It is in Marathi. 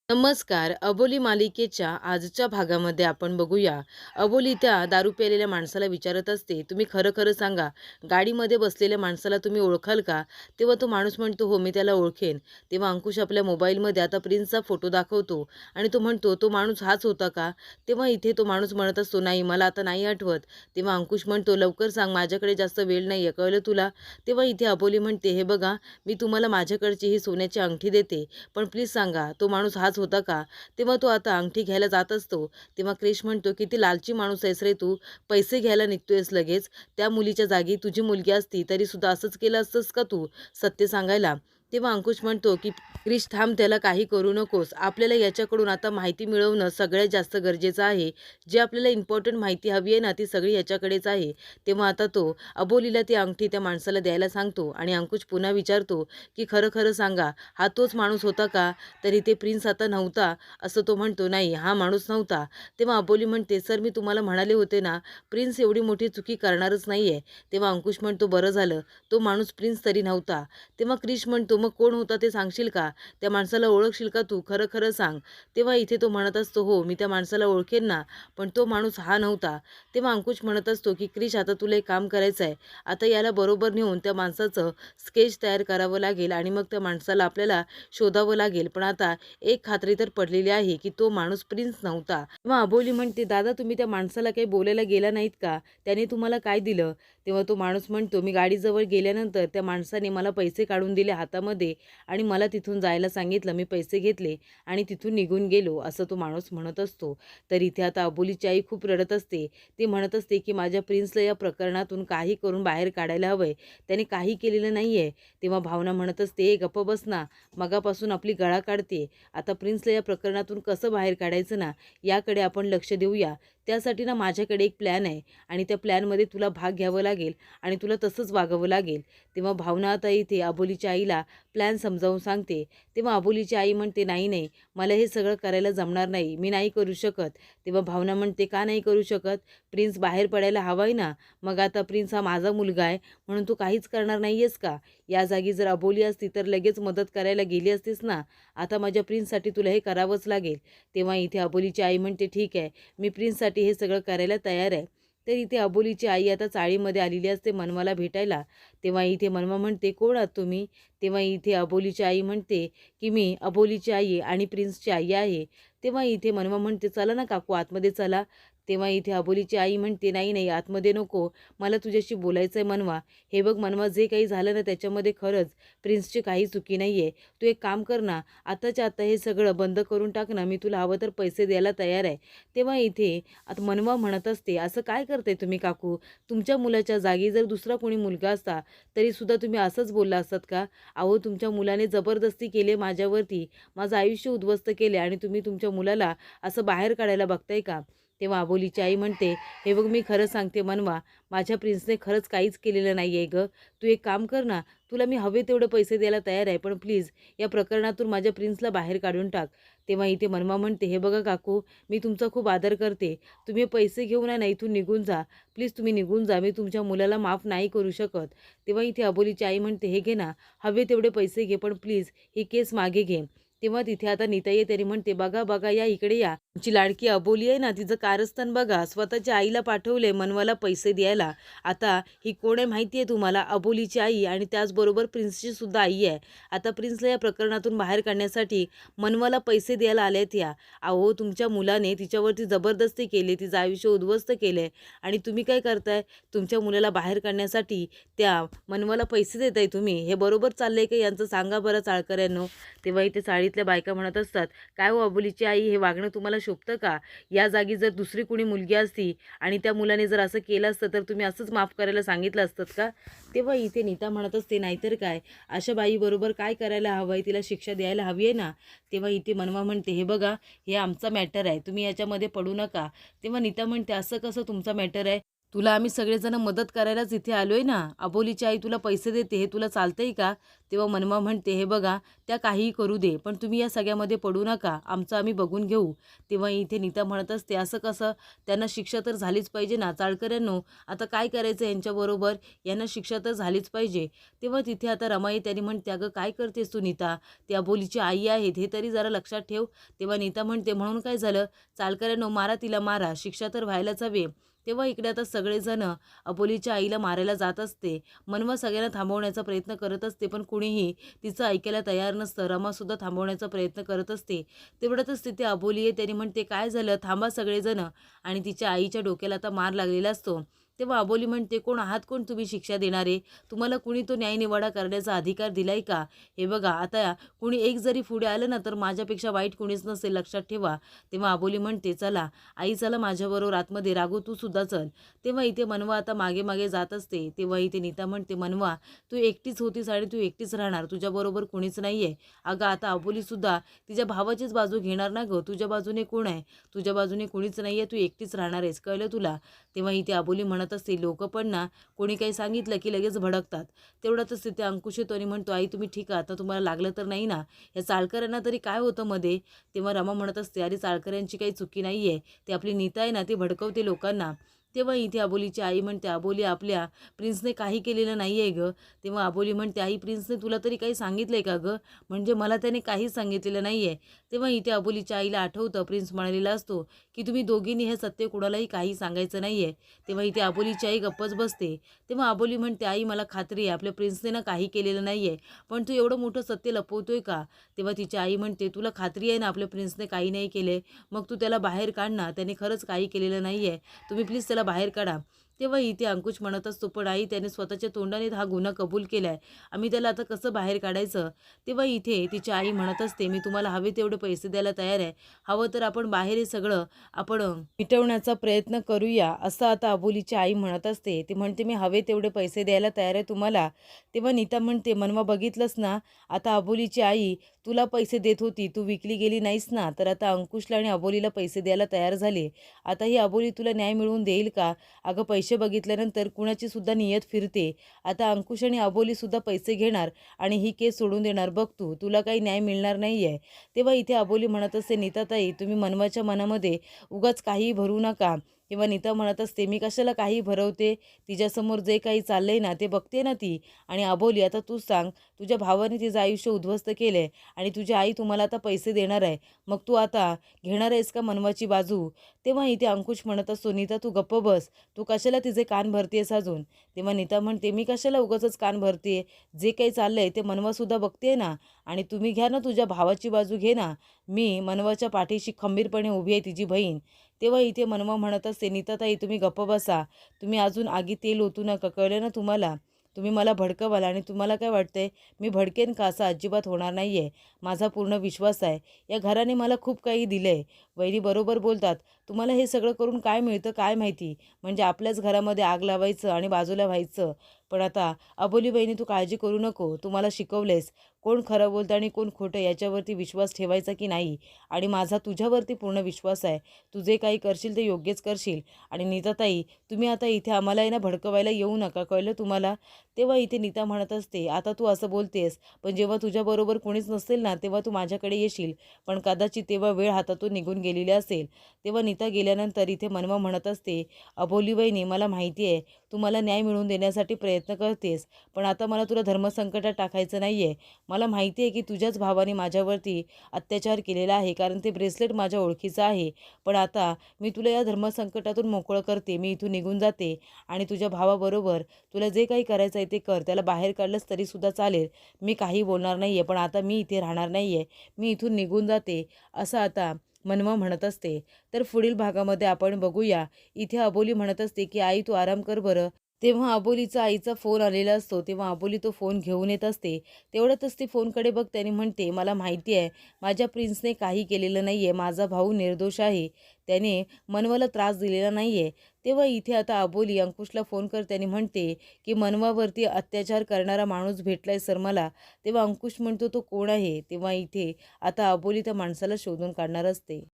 नमस्कार. अबोली मालिकेच्या आजच्या भागामध्ये आपण बघूया. अबोली त्या दारू प्यायलेल्या माणसाला विचारत असते, "तुम्ही खरं-खरं सांगा, गाडीमध्ये बसलेल्या माणसाला तुम्ही ओळखाल का?" तेव्हा तो माणूस म्हणतो, "हो, मी त्याला ओळखेन." तेव्हा अंकुश आपल्या मोबाईलमध्ये आता प्रिन्सचा फोटो दाखवतो आणि तो म्हणतो, "तो माणूस हाच होता का?" तेव्हा इथे तो माणूस म्हणत असतो, "नाही, मला आता नाही आठवत." तेव्हा अंकुश म्हणतो, "लवकर सांग, माझ्याकडे जास्त वेळ नाहीये, कळलं तुला?" तेव्हा इथे अबोली म्हणते, "हे बघा, मी तुम्हाला माझ्याकडची ही सोन्याची अंगठी देते, पण प्लीज सांगा, तो माणूस हाच होता का?" तेव्हा तो आता अंगठी घ्यायला जात असतो. तेव्हा क्रिश म्हणतो, "किती लालची माणूस आहेस रे तू. पैसे घ्यायला निघतोयस लगेच. त्या मुलीच्या जागी तुझी मुलगी असती तरी सुद्धा असंच केलं असतंस का तू सत्य सांगायला?" तेव्हा अंकुश म्हणतो, की "क्रिश थांब, त्याला काही करू नकोस. आपल्याला याच्याकडून आता माहिती मिळवणं सगळ्यात जास्त गरजेचं आहे. जी आपल्याला इम्पॉर्टंट माहिती हवी आहे ना, ती सगळी याच्याकडेच आहे." तेव्हा आता तो अबोलीला ती अंगठी त्या माणसाला द्यायला सांगतो आणि अंकुश पुन्हा विचारतो, की "खरं-खरं सांगा, हा तोच माणूस होता का?" तरी ते प्रिन्स आता नव्हता असं तो म्हणतो. "नाही, हा माणूस नव्हता." तेव्हा अबोली म्हणते, "सर, मी तुम्हाला म्हणाले होते ना, प्रिन्स एवढी मोठी चुकी करणारच नाहीये." तेव्हा अंकुश म्हणतो, "बरं झालं, तो माणूस प्रिन्स तरी नव्हता." तेव्हा क्रिश म्हणतो, "मग कोण होता ते सांगशील का? त्या माणसाला ओळखशील का तू? खरं-खरं सांग." तेव्हा इथे तो म्हणत असतो, "हो, मी त्या माणसाला ओळखेन ना, पण तो माणूस हा नव्हता." तेव्हा अंकुश म्हणत असतो, की "क्रिश, आता तुला एक काम करायचं आहे. आता याला बरोबर नेऊन त्या माणसाचं स्केच तयार करावं लागेल आणि मग त्या माणसाला आपल्याला शोधावं लागेल. पण आता एक खात्री तर पडलेली आहे, की तो माणूस प्रिन्स नव्हता." तेव्हा अबोली म्हणते, "दादा, तुम्ही त्या माणसाला काही बोलायला गेला नाहीत का? त्याने तुम्हाला काय दिलं?" तेव्हा तो माणूस म्हणतो, "मी गाडीजवळ गेल्यानंतर त्या माणसाने मला पैसे काढून दिले हातामध्ये आणि मला तिथून जायला सांगितलं. मी पैसे घेतले आणि तिथून निघून गेलो." असं तो माणूस म्हणत असतो. तर इथे आता अबोलीची आई खूप रडत असते. ती म्हणत असते, की "माझ्या प्रिन्सला या प्रकरणातून काही करून बाहेर काढायला हवंय. त्याने काही केलेलं नाहीये." तेव्हा भावना म्हणत असते, "ए गप्प बस ना, मगापासून आपली गळा काढते. आता प्रिन्सला या प्रकरणातून कसं बाहेर काढायचं ना, याकडे आपण लक्ष देऊया. त्यासाठी ना माझ्याकडे एक प्लॅन आहे आणि त्या प्लॅनमध्ये तुला भाग घ्यावं लागेल आणि तुला तसंच वागावं लागेल." तेव्हा भावना आता इथे अबोलीच्या आईला प्लॅन समजावून सांगते. तेव्हा अबोलीची आई म्हणते, "नाही, नाही, मला हे सगळं करायला जमणार नाही. मी नाही करू शकत." तेव्हा भावना म्हणते, "का नाही करू शकत? प्रिन्स बाहेर पडायला हवाय ना. मग आता प्रिन्स हा माझा मुलगा आहे म्हणून तू काहीच करणार नाहीयेस का? या जागी जर अबोली असती तर लगेच मदत करायला गेली असतीस ना. आता माझ्या प्रिन्ससाठी तुला हे करावंच लागेल." तेव्हा इथे अबोलीची आई म्हणते, "ठीक आहे, मी प्रिन्ससाठी हे सगळं करायला तयार आहे." तर इथे अबोलीची आई आता चाळीमध्ये आलेली असते मनवाला भेटायला. तेव्हा इथे मनवा म्हणते, "कोण आहात तुम्ही?" तेव्हा इथे अबोलीची आई म्हणते, की "मी अबोलीची आई आहे आणि प्रिन्सची आई आहे." तेव्हा इथे मनवा म्हणते, "चला ना काकू, आतमध्ये चला." तेव्हा इथे अबोलीची आई म्हणते, "नाही, नाही, आतमध्ये नको. मला तुझ्याशी बोलायचं आहे मनवा. हे बघ मनवा, जे काही झालं ना त्याच्यामध्ये खरंच प्रिन्सची काही चुकी नाही आहे. तू एक काम कर ना, आताच्या आता हे सगळं बंद करून टाक ना. मी तुला हवं तर पैसे द्यायला तयार आहे." तेव्हा इथे आता मनवा म्हणत असते, "असं काय करताय तुम्ही काकू? तुमच्या मुलाच्या जागी जर दुसरा कोणी मुलगा असता तरीसुद्धा तुम्ही असंच बोलला असतात का? अहो, तुमच्या मुलाने जबरदस्ती केली माझ्यावरती. माझं आयुष्य उद्ध्वस्त केले आणि तुम्ही तुमच्या मुलाला असं बाहेर काढायला बघताय का?" तेव्हा अबोलीची आई म्हणते, "हे बघ, मी खरं सांगते मनवा, माझ्या प्रिन्सने खरंच काहीच केलेलं नाही आहे गं. तू एक काम कर ना, तुला मी हवे तेवढे पैसे द्यायला तयार आहे, पण प्लीज या प्रकरणातून माझ्या प्रिन्सला बाहेर काढून टाक." तेव्हा इथे मनवा म्हणते, "हे बघा काकू, मी तुमचा खूप आदर करते. तुम्ही हे पैसे घेऊन आहे ना इथून निघून जा. प्लीज तुम्ही निघून जा. मी तुमच्या मुलाला माफ नाही करू शकत." तेव्हा इथे अबोलीची आई म्हणते, "हे घे ना, हवे तेवढे पैसे घे, पण प्लीज ही केस मागे घे." तेव्हा तिथे आता नीताई तरी म्हणते, "बघा, बघा, या इकडे या. तुमची लाडकी अबोली आहे ना, तिचं कारस्थान बघा. स्वतःच्या आईला पाठवले मनवाला पैसे द्यायला. आता ही कोण आहे माहिती आहे तुम्हाला? अबोलीची आई आणि त्याचबरोबर प्रिन्सची सुद्धा आई आहे. आता प्रिन्सला या प्रकरणातून बाहेर काढण्यासाठी मनवाला पैसे द्यायला आल्यात या. अहो, तुमच्या मुलाने तिच्यावरती जबरदस्ती केली, तिचं आयुष्य उद्ध्वस्त केलंय आणि तुम्ही काय करताय? तुमच्या मुलाला बाहेर काढण्यासाठी त्या मनवाला पैसे देताय तुम्ही. हे बरोबर चाललंय का यांचं? सांगा बरं चाळकऱ्यांनो." तेव्हा इथे चाळीतल्या बायका म्हणत असतात, "काय हो अबोलीची आई, हे वागणं तुम्हाला शोभतं का? या जागी जर दुसरी कुणी मुलगी असती आणि त्या मुलाने जर असं केलं असतं तर तुम्ही असंच माफ करायला सांगितलं असतं का?" तेव्हा इथे नीता म्हणत असते, "नाहीतर काय, अशा बाईबरोबर काय करायला हवं आहे? तिला शिक्षा द्यायला हवी आहे ना." तेव्हा इथे मनवा म्हणते, "हे बघा, हे आमचा मॅटर आहे, तुम्ही याच्यामध्ये पडू नका." तेव्हा नीता म्हणते, "असं कसं तुमचा मॅटर आहे? तुला आम्ही सगळेजण मदत करायलाच इथे आलोय ना. अबोलीची आई तुला पैसे देते हे तुला चालतंय का? तेव्हा मनवा म्हणते, "हे बघा, त्या काहीही करू दे, पण तुम्ही या सगळ्यामध्ये पडू नका. आमचं आम्ही बघून घेऊ." तेव्हा इथे नीता म्हणत असते, "असं कसं? त्यांना शिक्षा तर झालीच पाहिजे ना. चाळकऱ्यांनो, आता काय करायचं यांच्याबरोबर? यांना शिक्षा तर झालीच पाहिजे." तेव्हा तिथे आता रमाई त्याने म्हणते, "अगं काय करतेस तू नीता? ती अबोलीची आई आहेत हे तरी जरा लक्षात ठेव." तेव्हा नीता म्हणते, "म्हणून काय झालं? चाळकऱ्यांनो, मारा तिला मारा. शिक्षा तर व्हायलाच हवी." तेव्हा इकडे आता सगळेजण अबोलीच्या आईला मारायला जात असते. मनवा सगळ्यांना थांबवण्याचा प्रयत्न करत असते, पण कुणीही तिचं ऐकायला तयार नसतं. रमासुद्धा थांबवण्याचा प्रयत्न करत असते. तेवढ्यातच तिथे अबोली आहे. त्याने म्हणते, "काय झालं? थांबा सगळेजण." आणि तिच्या आईच्या डोक्याला आता मार लागलेला असतो. तेव्हा अबोली म्हणते, "कोण आहात? कोण तुम्ही शिक्षा देणारे? तुम्हाला कुणी तो न्यायनिवाडा करण्याचा अधिकार दिलाय का? हे बघा, आता कुणी एक जरी पुढे आलं ना, तर माझ्यापेक्षा वाईट कुणीच नसेल, लक्षात ठेवा." तेव्हा अबोली म्हणते, "चला आई, चला माझ्याबरोबर आतमध्ये. राघू तू सुद्धा चल." तेव्हा इथे मनवा आता मागे मागे जात असते. तेव्हा इथे नीता म्हणते, "मनवा, तू एकटीच होतीस आणि तू एकटीच राहणार. तुझ्याबरोबर कुणीच नाहीये. अगं आता अबोलीसुद्धा तिच्या भावाचीच बाजू घेणार ना गं. तुझ्या बाजूने कोण आहे? तुझ्या बाजूने कुणीच नाहीये. तू एकटीच राहणार आहेस. कळलं तुला?" तेव्हा इथे अबोली म्हणत असते, "लोकं पण ना, कोणी काही सांगितलं की लगेच भडकतात." तेवढ्यातच तिथे अंकुश येतो आणि म्हणतो, "आई तुम्ही ठीक आहात? आता तुम्हाला लागलं तर नाही ना? या चाळकऱ्यांना तरी काय होतं मध्ये?" तेव्हा रमा म्हणत असते, "अरे चाळकऱ्यांची काही चुकी नाहीये. ती आपली नीता आहे ना, ती भडकवते लोकांना." तेव्हा इथे अबोलीची आई म्हणते, "अबोली, आपल्या प्रिन्सने काही केलेलं नाही आहे गं." तेव्हा अबोली म्हणते, "आई, प्रिन्सने तुला तरी काही सांगितलंय का गं? म्हणजे मला त्याने काहीच सांगितलेलं नाही आहे." तेव्हा इथे अबोलीच्या आईला आठवतं प्रिन्स म्हणालेला असतो, की "तुम्ही दोघींनी हे सत्य कुणालाही काही सांगायचं नाही आहे." तेव्हा इथे अबोलीची आई गप्पच बसते. तेव्हा अबोली म्हणते, "आई, मला खात्री आहे आपल्या प्रिन्सने ना काही केलेलं नाही आहे. पण तू एवढं मोठं सत्य लपवतोय का?" तेव्हा तिची आई म्हणते, "तुला खात्री आहे ना आपल्या प्रिन्सने काही नाही केले? मग तू त्याला बाहेर काढ ना. त्याने खरंच काही केलेलं नाही आहे. तुम्ही प्लीज त्याला बाहेर काढा." तेव्हा इथे अंकुश म्हणत असतो, "पण आई, त्याने स्वतःच्या तोंडाने हा गुन्हा कबूल केलाय. आम्ही त्याला आता कसं बाहेर काढायचं?" तेव्हा इथे तिची आई म्हणत असते, "मी तुम्हाला हवे तेवढे पैसे द्यायला तयार आहे. हवं तर आपण बाहेर हे सगळं आपण मिटवण्याचा प्रयत्न करूया." असं आता अबोलीची आई म्हणत असते. ती म्हणते, "मी हवे तेवढे पैसे द्यायला तयार आहे तुम्हाला." तेव्हा नीता म्हणते, "मनवा बघितलंस ना, आता अबोलीची आई तुला पैसे देत होती. तू विकली गेली नाहीस ना, तर आता अंकुशला आणि अबोलीला पैसे द्यायला तयार झाले. आता ही अबोली तुला न्याय मिळवून देईल का? अगं पैसे बघितल्यानंतर कुणाची सुद्धा नियत फिरते. आता अंकुश आणि अबोलीसुद्धा पैसे घेणार आणि ही केस सोडून देणार. बघ तू, तुला काही न्याय मिळणार नाहीये." तेव्हा इथे अबोली म्हणत असते, "नीताताई, तुम्ही मनवाच्या मनामध्ये उगाच काहीही भरू नका." तेव्हा नीता म्हणत असते, "मी कशाला काही भरवते? तिच्यासमोर जे काही चाललंय ना, ते बघते ना ती. आणि अबोली, आता तूच सांग, तुझ्या भावाने तिचं आयुष्य उद्ध्वस्त केलंय आणि तुझी आई तुम्हाला आता पैसे देणार आहे. मग तू आता घेणार आहेस का मनवाची बाजू?" तेव्हा इथे अंकुश म्हणत असतो, "नीता तू गप्प बस. तू कशाला तिचे कान भरतेस अजून?" तेव्हा नीता म्हणते, "मी कशाला उगाचच कान भरतेय? जे काही चाललंय ते मनवासुद्धा बघतेय ना. आणि तुम्ही घ्या ना तुझ्या भावाची बाजू घे ना. मी मनवाच्या पाठीशी खंबीरपणे उभी आहे, तिची बहीण." तेव्हा इथे मनवा म्हणत असते, "नीताताई तुम्ही गप्प बसा. तुम्ही अजून आगीत तेल ओतू नका. कळलं ना तुम्हाला? तुम्ही मला भडकवाल आणि तुम्हाला काय वाटतंय मी भडकेन का? असं अजिबात होणार नाहीये. माझा पूर्ण विश्वास आहे. या घराने मला खूप काही दिलंय." वहिनी बरोबर बोलतात. "तुम्हाला हे सगळं करून काय मिळतं काय माहिती? म्हणजे आपल्याच घरामध्ये आग लावायचं आणि बाजूला व्हायचं. पण आता अबोली वहिनी तू काळजी करू नको. तुम्हाला शिकवलेस कोण खरं बोलतं आणि कोण खोटं याच्यावरती विश्वास ठेवायचा की नाही. आणि माझा तुझ्यावरती पूर्ण विश्वास आहे. तू जे काही करशील ते योग्यच करशील. आणि नीताताई तुम्ही आता इथे आम्हाला आहे ना भडकवायला येऊ नका. कळलं तुम्हाला?" तेव्हा इथे नीता म्हणत असते, "आता तू असं बोलतेस, पण जेव्हा तुझ्याबरोबर कोणीच नसेल ना, तेव्हा तू माझ्याकडे येशील. पण कदाचित तेव्हा वेळ हातातून निघून गेलेली असेल." तेव्हा नीता गेल्यानंतर इथे मनवा म्हणत असते, "अबोली वहिनी, मला माहिती आहे तू मला न्याय मिळवून देण्यासाठी प्रयत्न करतेस. पण आता मला तुला धर्मसंकटात टाकायचं नाही आहे. मला माहिती आहे की तुझ्याच भावाने माझ्यावरती अत्याचार केलेला आहे, कारण ते ब्रेसलेट माझ्या ओळखीचं आहे. पण आता मी तुला या धर्मसंकटातून मोकळं करते. मी इथून निघून जाते आणि तुझ्या भावाबरोबर तुला जे काही करायचं आहे ते कर. त्याला बाहेर काढलंस तरीसुद्धा चालेल. मी काही बोलणार नाही आहे. पण आता मी इथे राहणार नाही आहे. मी इथून निघून जाते." असं आता मनवा म्हणत असते. तर पुढील भागामध्ये आपण बघूया. इथे अबोली म्हणत असते की "आई तू आराम कर बरं." तेव्हा अबोलीचा आईचा फोन आलेला असतो. तेव्हा अबोली तो फोन घेऊन येत असते. तेवढ्यातच ती फोनकडे बघते आणि म्हणते, "मला माहिती आहे माझ्या प्रिन्सने काही केलेलं नाही आहे. माझा भाऊ निर्दोष आहे. त्याने मनवाला त्रास दिलेला नाही आहे." तेव्हा इथे आता अबोली अंकुशला फोन करते आणि म्हणते की "मनवावरती अत्याचार करणारा माणूस भेटलाय सर मला." तेव्हा अंकुश म्हणतो, "तो कोण आहे?" तेव्हा इथे आता अबोली त्या माणसाला शोधून काढणार असते.